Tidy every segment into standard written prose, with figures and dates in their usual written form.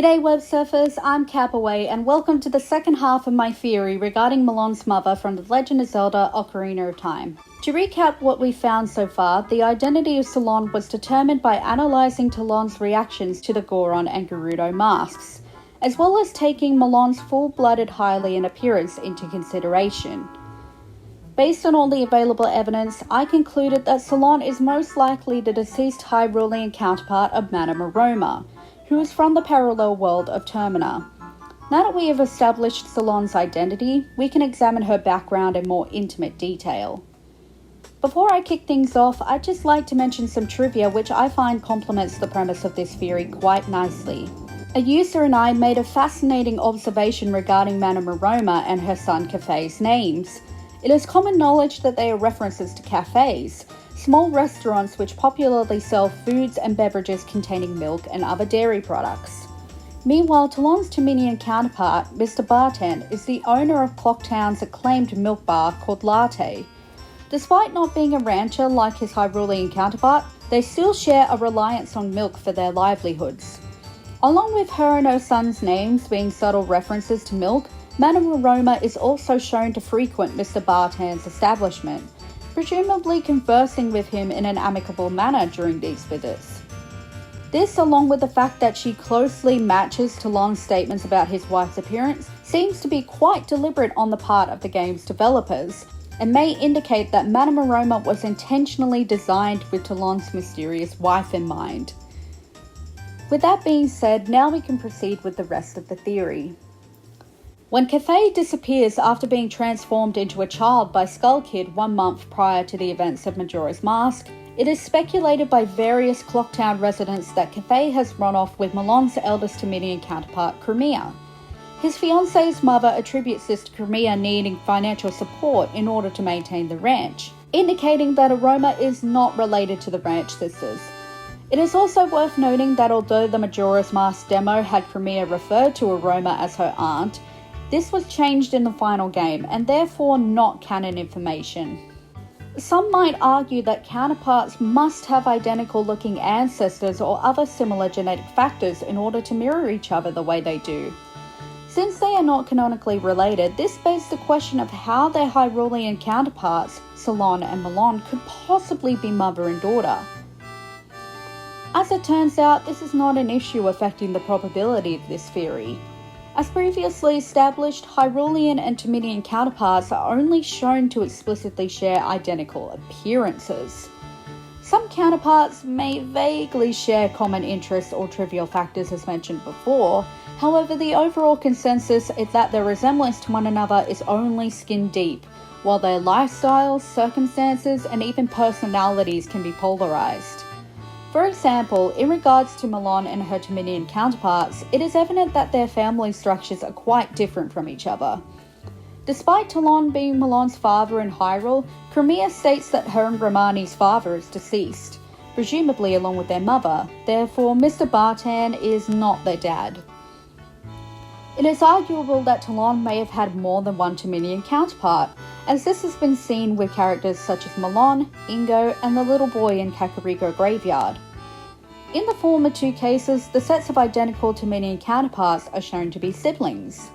G'day web surfers, I'm Kabbaway and welcome to the second half of my theory regarding Malon's mother from the Legend of Zelda Ocarina of Time. To recap what we found so far, the identity of Salon was determined by analysing Talon's reactions to the Goron and Gerudo masks, as well as taking Malon's full-blooded Hyrulean appearance into consideration. Based on all the available evidence, I concluded that Salon is most likely the deceased Hyrulean counterpart of Madame Aroma, who is from the parallel world of Termina. Now that we have established Salon's identity, we can examine her background in more intimate detail. Before I kick things off, I'd just like to mention some trivia which I find complements the premise of this theory quite nicely. A user and I made a fascinating observation regarding Madame Aroma and her son Kafei's names. It is common knowledge that they are references to cafes, small restaurants which popularly sell foods and beverages containing milk and other dairy products. Meanwhile, Talon's Terminian counterpart, Mr. Bartan, is the owner of Clocktown's acclaimed milk bar called Latte. Despite not being a rancher like his Hyrulean counterpart, they still share a reliance on milk for their livelihoods. Along with her and her son's names being subtle references to milk, Madame Aroma is also shown to frequent Mr. Bartan's establishment, presumably conversing with him in an amicable manner during these visits. This, along with the fact that she closely matches Talon's statements about his wife's appearance, seems to be quite deliberate on the part of the game's developers, and may indicate that Madame Aroma was intentionally designed with Talon's mysterious wife in mind. With that being said, now we can proceed with the rest of the theory. When Kafei disappears after being transformed into a child by Skull Kid 1 month prior to the events of Majora's Mask, it is speculated by various Clocktown residents that Kafei has run off with Malon's eldest Terminian counterpart, Cremia. His fiance's mother attributes this to Cremia needing financial support in order to maintain the ranch, indicating that Aroma is not related to the ranch sisters. It is also worth noting that although the Majora's Mask demo had Cremia referred to Aroma as her aunt, this was changed in the final game, and therefore not canon information. Some might argue that counterparts must have identical looking ancestors or other similar genetic factors in order to mirror each other the way they do. Since they are not canonically related, this begs the question of how their Hyrulean counterparts, Salon and Malon, could possibly be mother and daughter. As it turns out, this is not an issue affecting the probability of this theory. As previously established, Hyrulean and Terminian counterparts are only shown to explicitly share identical appearances. Some counterparts may vaguely share common interests or trivial factors as mentioned before, however the overall consensus is that their resemblance to one another is only skin deep, while their lifestyles, circumstances, and even personalities can be polarized. For example, in regards to Malon and her Terminian counterparts, it is evident that their family structures are quite different from each other. Despite Talon being Malon's father in Hyrule, Cremia states that her and Romani's father is deceased, presumably along with their mother, therefore Mr. Bartan is not their dad. It is arguable that Talon may have had more than one Terminian counterpart, as this has been seen with characters such as Malon, Ingo, and the little boy in Kakariko Graveyard. In the former two cases, the sets of identical Terminian counterparts are shown to be siblings.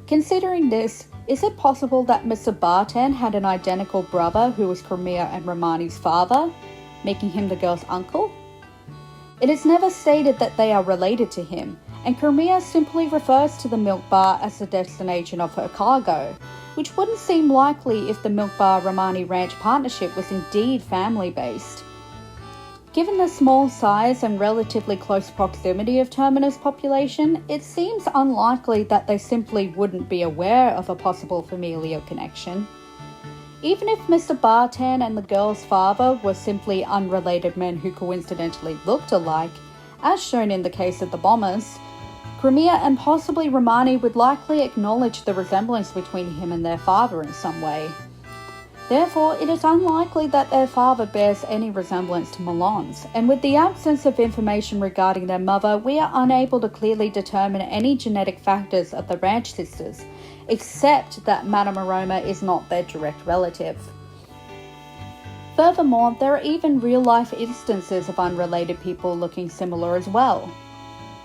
Considering this, is it possible that Mr. Bartan had an identical brother who was Cremia and Romani's father, making him the girl's uncle? It is never stated that they are related to him, and Cremia simply refers to the milk bar as the destination of her cargo, which wouldn't seem likely if the Milk Bar Romani Ranch partnership was indeed family-based. Given the small size and relatively close proximity of Termina's population, it seems unlikely that they simply wouldn't be aware of a possible familial connection. Even if Mr. Bartan and the girl's father were simply unrelated men who coincidentally looked alike, as shown in the case of the bombers, Cremia and possibly Romani would likely acknowledge the resemblance between him and their father in some way. Therefore, it is unlikely that their father bears any resemblance to Malon's, and with the absence of information regarding their mother, we are unable to clearly determine any genetic factors of the ranch sisters, except that Madame Aroma is not their direct relative. Furthermore, there are even real-life instances of unrelated people looking similar as well.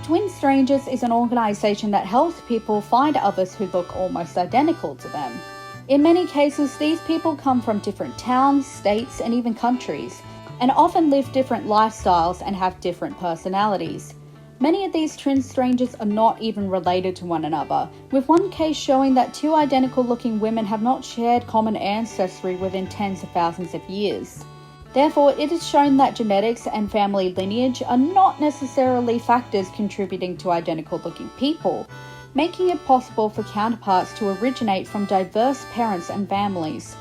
Twin Strangers is an organisation that helps people find others who look almost identical to them. In many cases, these people come from different towns, states, and even countries, and often live different lifestyles and have different personalities. Many of these twin strangers are not even related to one another, with one case showing that two identical-looking women have not shared common ancestry within tens of thousands of years. Therefore, it is shown that genetics and family lineage are not necessarily factors contributing to identical-looking people, making it possible for counterparts to originate from diverse parents and families.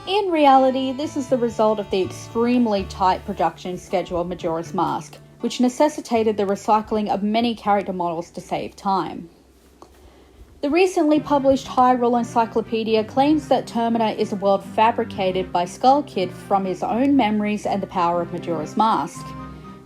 In reality, this is the result of the extremely tight production schedule of Majora's Mask, which necessitated the recycling of many character models to save time. The recently published Hyrulean encyclopedia claims that Termina is a world fabricated by Skull Kid from his own memories and the power of Majora's Mask,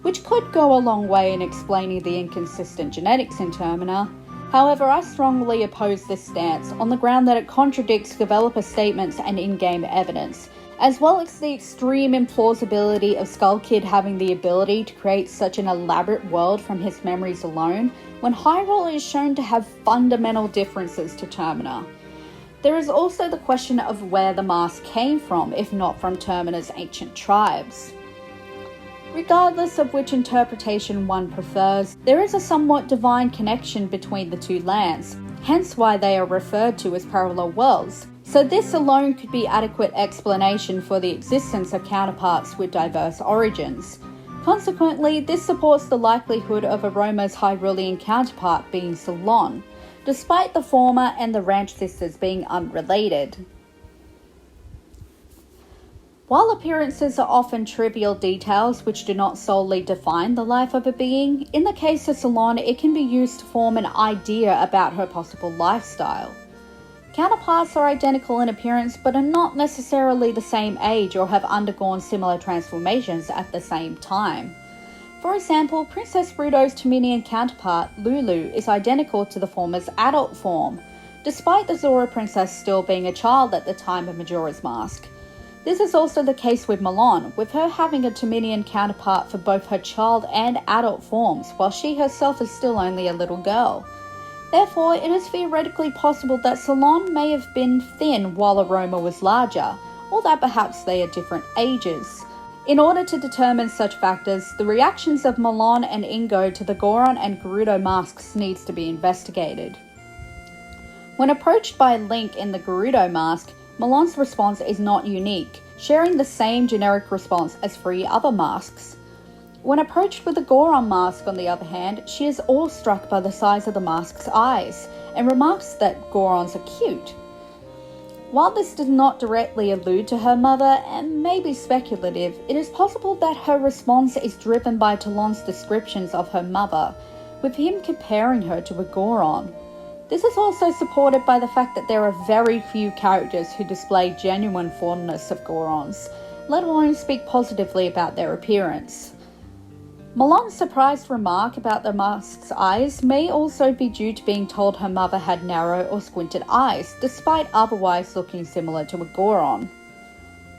which could go a long way in explaining the inconsistent genetics in Termina. However, I strongly oppose this stance on the ground that it contradicts developer statements and in-game evidence, as well as the extreme implausibility of Skull Kid having the ability to create such an elaborate world from his memories alone, when Hyrule is shown to have fundamental differences to Termina. There is also the question of where the mask came from, if not from Termina's ancient tribes. Regardless of which interpretation one prefers, there is a somewhat divine connection between the two lands, hence why they are referred to as parallel worlds. So this alone could be adequate explanation for the existence of counterparts with diverse origins. Consequently, this supports the likelihood of Aroma's Hyrulean counterpart being Salon, despite the former and the Ranch sisters being unrelated. While appearances are often trivial details which do not solely define the life of a being, in the case of Salon it can be used to form an idea about her possible lifestyle. Counterparts are identical in appearance but are not necessarily the same age or have undergone similar transformations at the same time. For example, Princess Ruto's Terminian counterpart, Lulu, is identical to the former's adult form, despite the Zora princess still being a child at the time of Majora's Mask. This is also the case with Malon, with her having a Terminian counterpart for both her child and adult forms, while she herself is still only a little girl. Therefore, it is theoretically possible that Salon may have been thin while Aroma was larger, or that perhaps they are different ages. In order to determine such factors, the reactions of Malon and Ingo to the Goron and Gerudo masks needs to be investigated. When approached by Link in the Gerudo mask, Malon's response is not unique, sharing the same generic response as 3 other masks. When approached with the Goron mask, on the other hand, she is awestruck by the size of the mask's eyes, and remarks that Gorons are cute. While this does not directly allude to her mother, and may be speculative, it is possible that her response is driven by Talon's descriptions of her mother, with him comparing her to a Goron. This is also supported by the fact that there are very few characters who display genuine fondness of Gorons, let alone speak positively about their appearance. Malon's surprised remark about the mask's eyes may also be due to being told her mother had narrow or squinted eyes, despite otherwise looking similar to a Goron.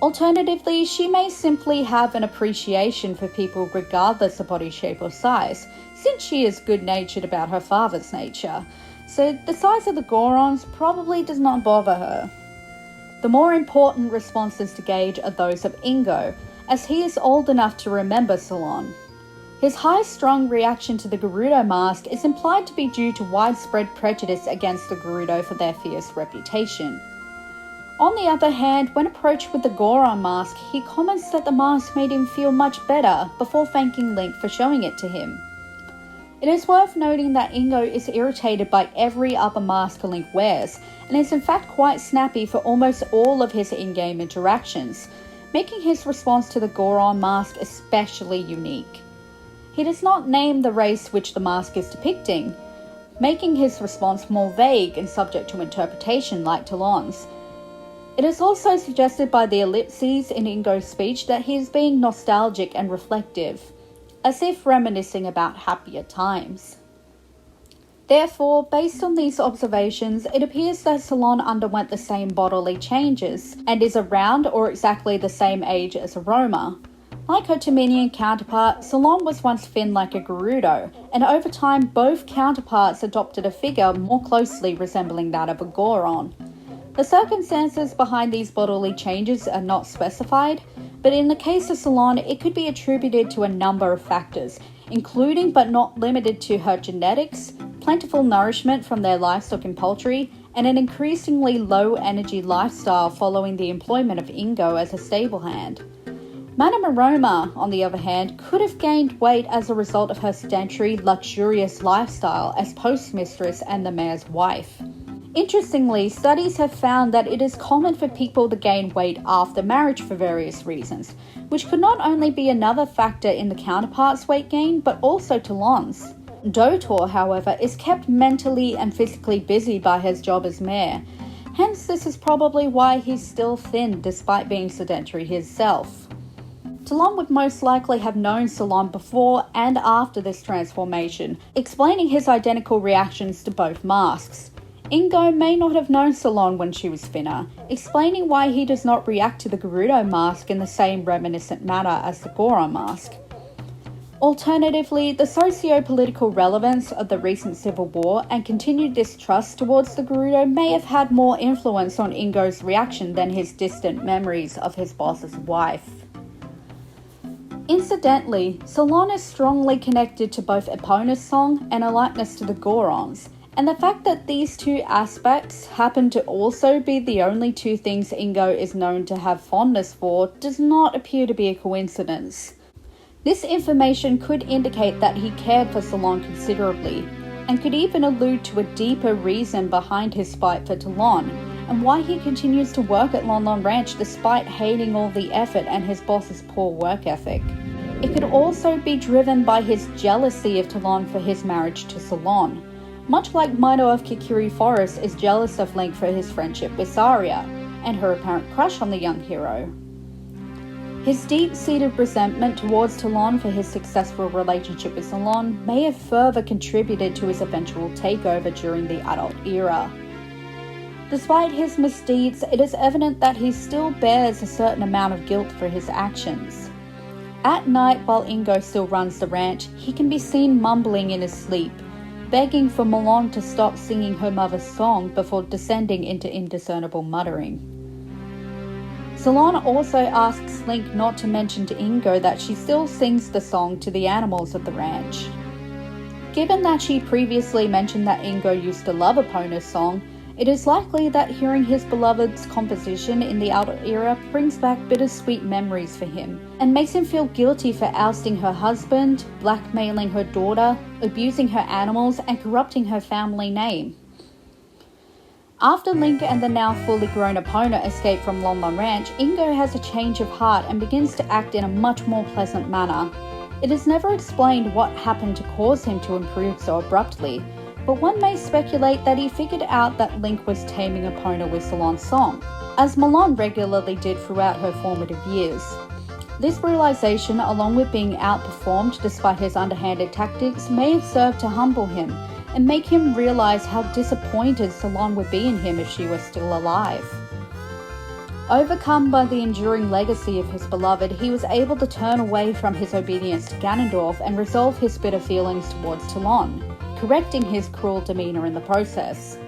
Alternatively, she may simply have an appreciation for people regardless of body shape or size, since she is good-natured about her father's nature. So the size of the Gorons probably does not bother her. The more important responses to gauge are those of Ingo, as he is old enough to remember Salon. His high-strung reaction to the Gerudo mask is implied to be due to widespread prejudice against the Gerudo for their fierce reputation. On the other hand, when approached with the Goron mask, he comments that the mask made him feel much better before thanking Link for showing it to him. It is worth noting that Ingo is irritated by every other mask Link wears, and is in fact quite snappy for almost all of his in-game interactions, making his response to the Goron mask especially unique. He does not name the race which the mask is depicting, making his response more vague and subject to interpretation like Talon's. It is also suggested by the ellipses in Ingo's speech that he is being nostalgic and reflective, as if reminiscing about happier times. Therefore, based on these observations, it appears that Salon underwent the same bodily changes, and is around or exactly the same age as Aroma. Like her Terminian counterpart, Salon was once thin like a Gerudo, and over time both counterparts adopted a figure more closely resembling that of a Goron. The circumstances behind these bodily changes are not specified, but in the case of Salon, it could be attributed to a number of factors, including but not limited to her genetics, plentiful nourishment from their livestock and poultry, and an increasingly low-energy lifestyle following the employment of Ingo as a stable hand. Madame Aroma, on the other hand, could have gained weight as a result of her sedentary, luxurious lifestyle as postmistress and the mayor's wife. Interestingly, studies have found that it is common for people to gain weight after marriage for various reasons, which could not only be another factor in the counterpart's weight gain, but also Talon's. Dotor, however, is kept mentally and physically busy by his job as mayor, hence this is probably why he's still thin despite being sedentary himself. Talon would most likely have known Salon before and after this transformation, explaining his identical reactions to both masks. Ingo may not have known Salon when she was thinner, explaining why he does not react to the Gerudo mask in the same reminiscent manner as the Goron mask. Alternatively, the socio-political relevance of the recent civil war and continued distrust towards the Gerudo may have had more influence on Ingo's reaction than his distant memories of his boss's wife. Incidentally, Salon is strongly connected to both Epona's song and a likeness to the Gorons, and the fact that these two aspects happen to also be the only two things Ingo is known to have fondness for does not appear to be a coincidence. This information could indicate that he cared for Salon considerably, and could even allude to a deeper reason behind his spite for Talon, and why he continues to work at Lon Lon Ranch despite hating all the effort and his boss's poor work ethic. It could also be driven by his jealousy of Talon for his marriage to Salon, much like Mito of Kikiri Forest is jealous of Link for his friendship with Zarya, and her apparent crush on the young hero. His deep-seated resentment towards Talon for his successful relationship with Salon may have further contributed to his eventual takeover during the adult era. Despite his misdeeds, it is evident that he still bears a certain amount of guilt for his actions. At night, while Ingo still runs the ranch, he can be seen mumbling in his sleep, begging for Malon to stop singing her mother's song before descending into indiscernible muttering. Salon also asks Link not to mention to Ingo that she still sings the song to the animals of the ranch. Given that she previously mentioned that Ingo used to love Epona's song, it is likely that hearing his beloved's composition in the adult era brings back bittersweet memories for him, and makes him feel guilty for ousting her husband, blackmailing her daughter, abusing her animals, and corrupting her family name. After Link and the now fully grown Epona escape from Lon Lon Ranch, Ingo has a change of heart and begins to act in a much more pleasant manner. It is never explained what happened to cause him to improve so abruptly, but one may speculate that he figured out that Link was taming Epona with Salon's song, as Malon regularly did throughout her formative years. This realization, along with being outperformed despite his underhanded tactics, may have served to humble him, and make him realize how disappointed Salon would be in him if she was still alive. Overcome by the enduring legacy of his beloved, he was able to turn away from his obedience to Ganondorf and resolve his bitter feelings towards Talon, correcting his cruel demeanor in the process.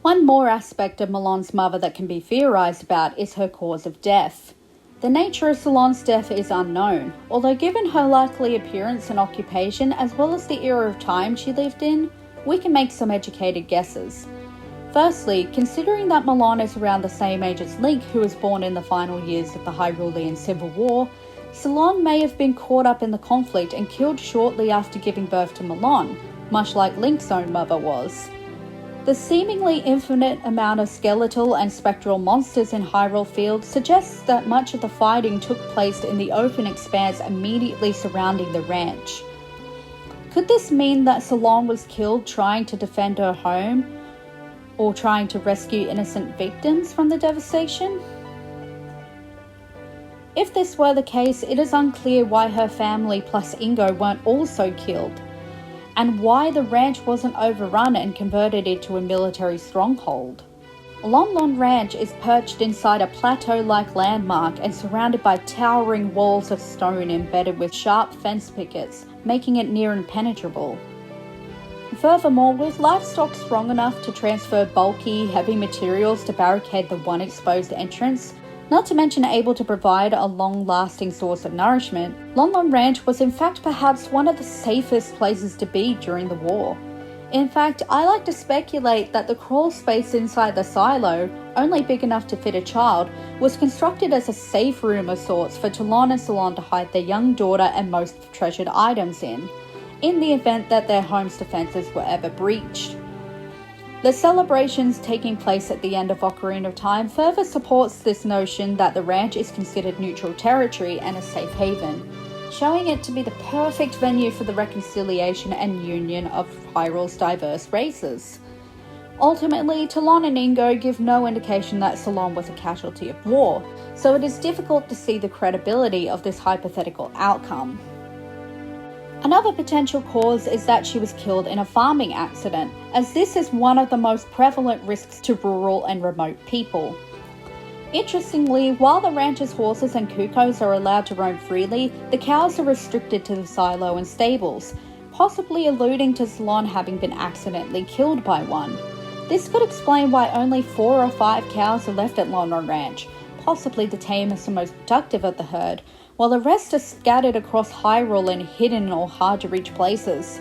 One more aspect of Malon's mother that can be theorized about is her cause of death. The nature of Salon's death is unknown, although given her likely appearance and occupation as well as the era of time she lived in, we can make some educated guesses. Firstly, considering that Malon is around the same age as Link, who was born in the final years of the Hyrulean Civil War, Salon may have been caught up in the conflict and killed shortly after giving birth to Malon, much like Link's own mother was. The seemingly infinite amount of skeletal and spectral monsters in Hyrule Field suggests that much of the fighting took place in the open expanse immediately surrounding the ranch. Could this mean that Salon was killed trying to defend her home, or trying to rescue innocent victims from the devastation? If this were the case, it is unclear why her family plus Ingo weren't also killed, and why the ranch wasn't overrun and converted into a military stronghold. Lon Lon Ranch is perched inside a plateau-like landmark and surrounded by towering walls of stone embedded with sharp fence pickets, making it near impenetrable. Furthermore, with livestock strong enough to transfer bulky, heavy materials to barricade the one exposed entrance, not to mention able to provide a long-lasting source of nourishment, Lon Lon Ranch was in fact perhaps one of the safest places to be during the war. In fact, I like to speculate that the crawl space inside the silo, only big enough to fit a child, was constructed as a safe room of sorts for Talon and Salon to hide their young daughter and most treasured items in the event that their home's defences were ever breached. The celebrations taking place at the end of Ocarina of Time further supports this notion that the ranch is considered neutral territory and a safe haven, showing it to be the perfect venue for the reconciliation and union of Hyrule's diverse races. Ultimately, Talon and Ingo give no indication that Salon was a casualty of war, so it is difficult to see the credibility of this hypothetical outcome. Another potential cause is that she was killed in a farming accident, as this is one of the most prevalent risks to rural and remote people. Interestingly, while the ranch's horses and cuckoos are allowed to roam freely, the cows are restricted to the silo and stables, possibly alluding to Salon having been accidentally killed by one. This could explain why only 4 or 5 cows are left at Lon Lon Ranch, possibly the tamest and most productive of the herd, while the rest are scattered across Hyrule and hidden in all hard-to-reach places.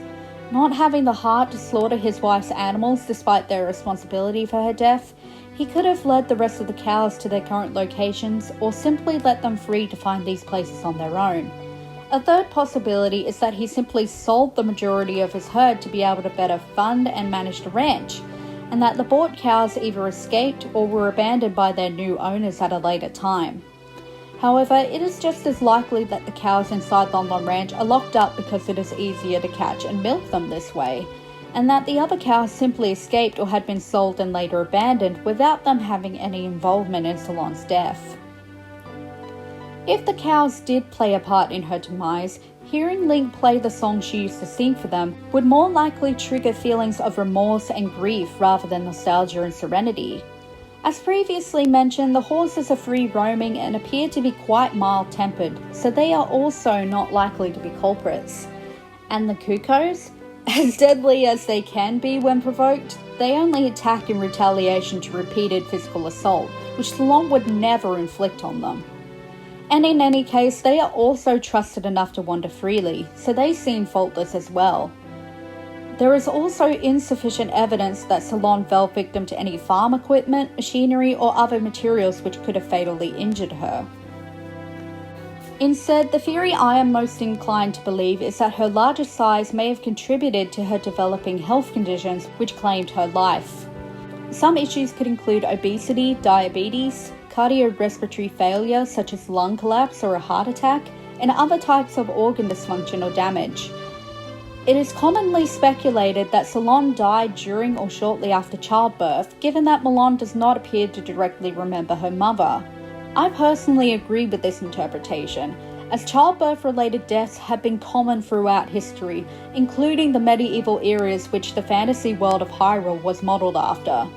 Not having the heart to slaughter his wife's animals despite their responsibility for her death, he could have led the rest of the cows to their current locations, or simply let them free to find these places on their own. A third possibility is that he simply sold the majority of his herd to be able to better fund and manage the ranch, and that the bought cows either escaped or were abandoned by their new owners at a later time. However, it is just as likely that the cows inside Lon Lon Ranch are locked up because it is easier to catch and milk them this way, and that the other cows simply escaped or had been sold and later abandoned without them having any involvement in Salon's death. If the cows did play a part in her demise, hearing Link play the song she used to sing for them would more likely trigger feelings of remorse and grief rather than nostalgia and serenity. As previously mentioned, the horses are free roaming and appear to be quite mild-tempered, so they are also not likely to be culprits. And the cuckoos? As deadly as they can be when provoked, they only attack in retaliation to repeated physical assault, which Salon would never inflict on them. And in any case, they are also trusted enough to wander freely, so they seem faultless as well. There is also insufficient evidence that Salon fell victim to any farm equipment, machinery, or other materials which could have fatally injured her. Instead, the theory I am most inclined to believe is that her larger size may have contributed to her developing health conditions which claimed her life. Some issues could include obesity, diabetes, cardiorespiratory failure such as lung collapse or a heart attack, and other types of organ dysfunction or damage. It is commonly speculated that Salon died during or shortly after childbirth, given that Malon does not appear to directly remember her mother. I personally agree with this interpretation, as childbirth-related deaths have been common throughout history, including the medieval eras which the fantasy world of Hyrule was modelled after.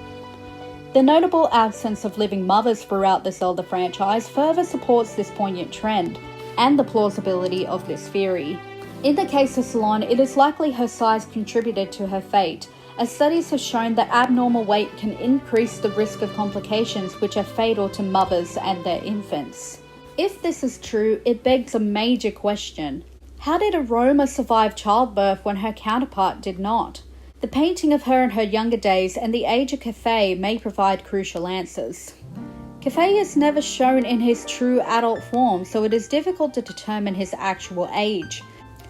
The notable absence of living mothers throughout the Zelda franchise further supports this poignant trend, and the plausibility of this theory. In the case of Salon, it is likely her size contributed to her fate, as studies have shown that abnormal weight can increase the risk of complications which are fatal to mothers and their infants. If this is true, it begs a major question. How did Aroma survive childbirth when her counterpart did not? The painting of her in her younger days and the age of Kafei may provide crucial answers. Kafei is never shown in his true adult form, so it is difficult to determine his actual age.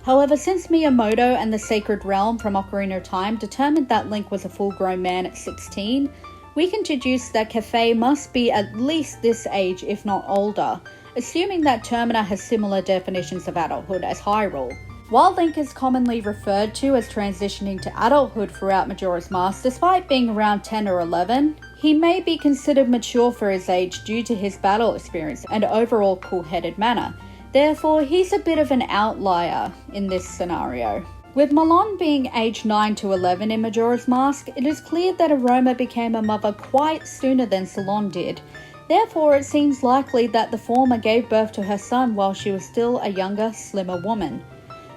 However, since Miyamoto and the Sacred Realm from Ocarina of Time determined that Link was a full-grown man at 16, we can deduce that Kafei must be at least this age, if not older, assuming that Termina has similar definitions of adulthood as Hyrule. While Link is commonly referred to as transitioning to adulthood throughout Majora's Mask, despite being around 10 or 11, he may be considered mature for his age due to his battle experience and overall cool-headed manner. Therefore, he's a bit of an outlier in this scenario. With Malon being aged 9 to 11 in Majora's Mask, it is clear that Aroma became a mother quite sooner than Salon did. Therefore, it seems likely that the former gave birth to her son while she was still a younger, slimmer woman.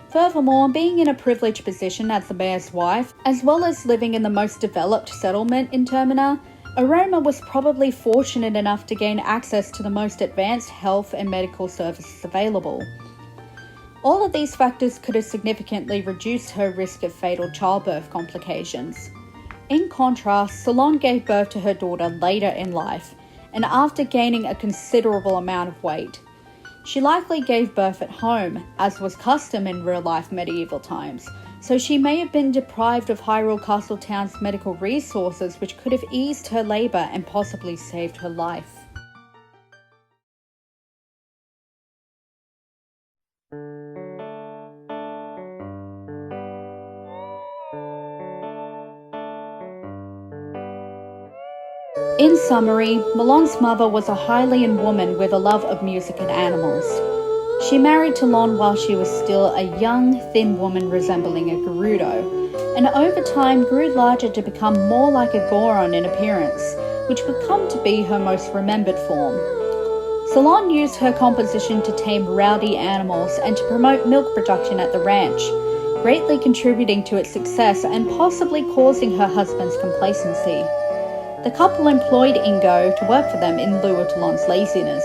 Furthermore, being in a privileged position as the mayor's wife, as well as living in the most developed settlement in Termina, Aroma was probably fortunate enough to gain access to the most advanced health and medical services available. All of these factors could have significantly reduced her risk of fatal childbirth complications. In contrast, Salon gave birth to her daughter later in life, and after gaining a considerable amount of weight. She likely gave birth at home, as was custom in real-life medieval times, so she may have been deprived of Hyrule Castle Town's medical resources, which could have eased her labour and possibly saved her life. In summary, Malon's mother was a Hyrulean woman with a love of music and animals. She married Talon while she was still a young, thin woman resembling a Gerudo, and over time grew larger to become more like a Goron in appearance, which would come to be her most remembered form. Salon used her composition to tame rowdy animals and to promote milk production at the ranch, greatly contributing to its success and possibly causing her husband's complacency. The couple employed Ingo to work for them in lieu of Talon's laziness,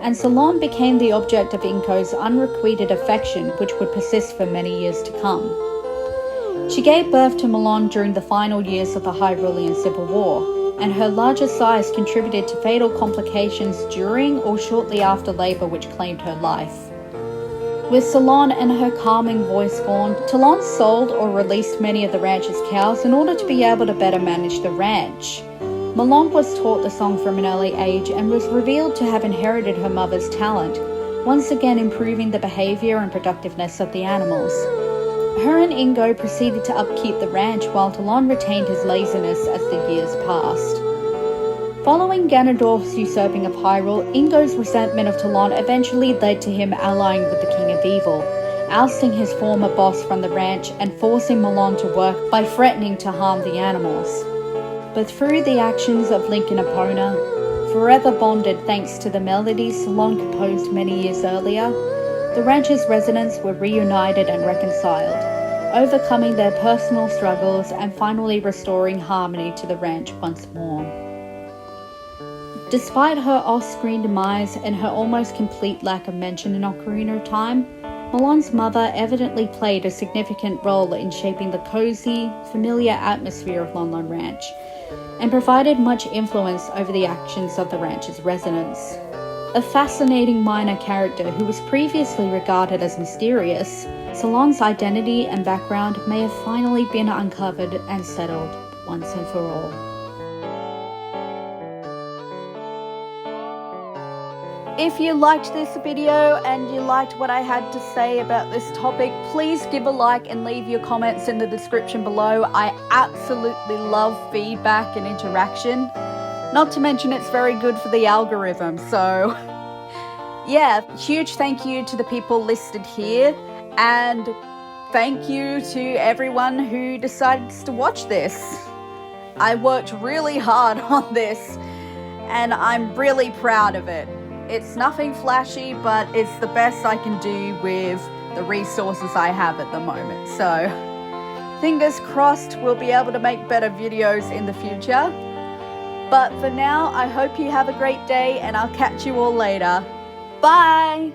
and Salon became the object of Ingo's unrequited affection, which would persist for many years to come. She gave birth to Malon during the final years of the Hyrulean Civil War, and her larger size contributed to fatal complications during or shortly after labour which claimed her life. With Salon and her calming voice gone, Talon sold or released many of the ranch's cows in order to be able to better manage the ranch. Malon was taught the song from an early age and was revealed to have inherited her mother's talent, once again improving the behaviour and productiveness of the animals. Her and Ingo proceeded to upkeep the ranch while Talon retained his laziness as the years passed. Following Ganondorf's usurping of Hyrule, Ingo's resentment of Talon eventually led to him allying with the King of Evil, ousting his former boss from the ranch and forcing Malon to work by threatening to harm the animals. But through the actions of Link and Epona, forever bonded thanks to the melodies Salon composed many years earlier, the ranch's residents were reunited and reconciled, overcoming their personal struggles and finally restoring harmony to the ranch once more. Despite her off-screen demise and her almost complete lack of mention in Ocarina of Time, Malon's mother evidently played a significant role in shaping the cozy, familiar atmosphere of Lon Lon Ranch, and provided much influence over the actions of the ranch's residents. A fascinating minor character who was previously regarded as mysterious, Salon's identity and background may have finally been uncovered and settled once and for all. If you liked this video and you liked what I had to say about this topic, please give a like and leave your comments in the description below. I absolutely love feedback and interaction. Not to mention it's very good for the algorithm, so yeah, huge thank you to the people listed here, and thank you to everyone who decided to watch this. I worked really hard on this, and I'm really proud of it. It's nothing flashy, but it's the best I can do with the resources I have at the moment. So, fingers crossed we'll be able to make better videos in the future. But for now, I hope you have a great day and I'll catch you all later. Bye!